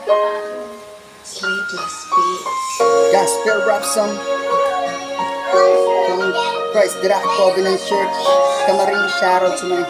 Sleepless Beats. Gospel rap song from Christ Dira Covenant Church. Kamaring shoutout sa mga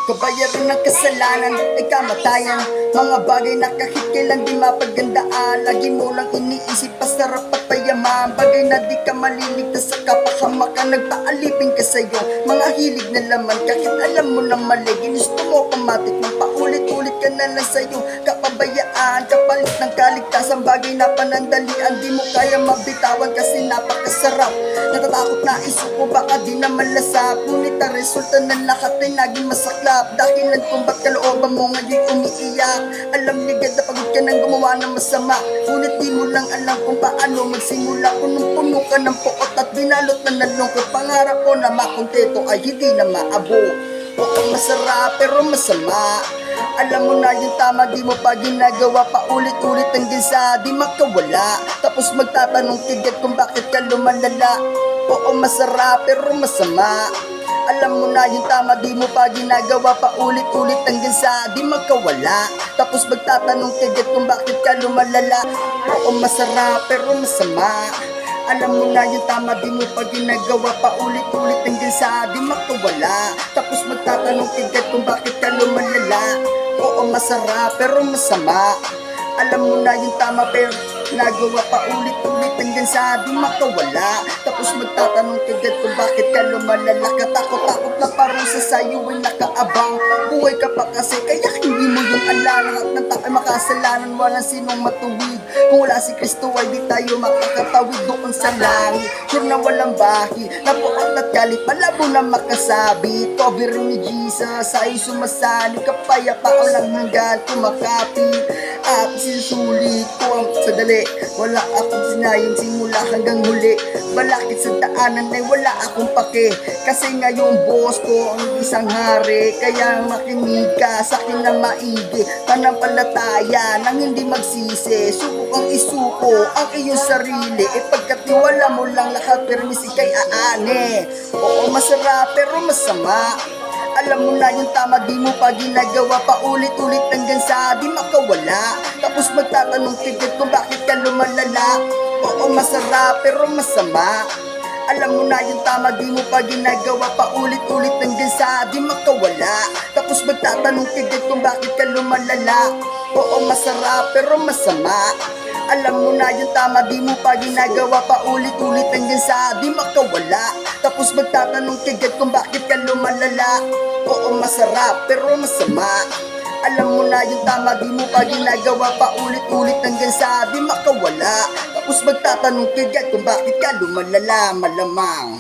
kabayaran ng kasalanan ay kamatayan. Mga bagay na kahit kailan di mapagandaan, lagi mo lang iniisip pasarap at payaman. Bagay na di ka maliligtas sa kapahamakan, nagpaalipin ka sa'yo mga hilig na laman. Kahit alam mo na mali, ginusto mo pamatik ng paulit-ulit ka na lang sa'yo kapabayaan. Kapalit ng kaligtasan, bagay na panandalian, di mo kaya mabitawan kasi napakasarap. Natatakot na isuko, baka di na malasap, ngunit ang resulta ng lahat ay naging masaklap. Dahilan kung ba't kalooban mo ngayon umiiyak. Alam ni God na pagod ka nang gumawa ng masama, ngunit di mo lang alam kung paano magsimula. Punong-puno ka ng puot at binalot na nalungkot. Pangarap ko na makontento ay hindi na maabot. Oo, masarap pero masama. Alam mo na yung tama, di mo pa ginagawa, paulit-ulit hanggang sa di makawala. Tapos magtatanong tigat kung bakit ka lumalala. Oo, masarap pero masama. Alam mo na yung tama, di mo pa ginagawa, paulit-ulit hanggang sa di makawala. Tapos magtatanong tigat kung bakit ka lumalala. Oo, masarap pero masama. Alam mo na yung tama, di mo pa ginagawa, paulit-ulit hanggang sa di makawala. Tapos magtatanong tigat kung bakit ka lumalala. Oo, masarap pero masama. Alam mo na yung tama pero nagawa pa ulit-ulit hanggang sa di makawala. Tapos magtatanong kagad kung bakit ka lumalala. Katakot-takot na parusa sa'yo ay nakaabang. Buhay ka pa kasi kaya hindi mo yung alam. Lahat ng tao ay makasalanan, walang sinong matuwid. Kung wala si Kristo ay di tayo makakatawid doon sa langit. Sure na walang bahi, napuot at galit, malabo na makasabi. Cover ni Jesus ay sumasali, kapayapa o lang hanggang kumakapit. At sinusulit ko ang sadali, wala akong sinayang simula hanggang huli. Balakid sa daanan ay wala akong pake, kasi ngayon boss ko ang isang hari. Kaya makinig ka sa akin ng maigi, panampalataya nang hindi magsisi. Subok ang isuko ang iyong sarili, ipagkatiwala mo lang lahat, permis ikay aane. Oo, masarap pero masama. Alam mo na yung tama, di mo pa ginagawa, paulit-ulit hanggang sa di makawala. Tapos magtatanong tigat kung bakit ka lumalala. Oo, masarap pero masama. Alam mo na yung tama, di mo pa ginagawa, paulit-ulit hanggang sa di makawala. Tapos magtatanong tigat kung bakit ka lumalala. Oo, masarap pero masama. Alam mo na yung tama, di mo pa ginagawa, paulit-ulit hanggang sa di makawala. Tapos magtatanong kagad kung bakit ka lumalala. Oo, masarap pero masama. Alam mo na yung tama, di mo pa ginagawa, paulit-ulit hanggang sa di makawala. Tapos magtatanong kagad kung bakit ka lumalala, malamang.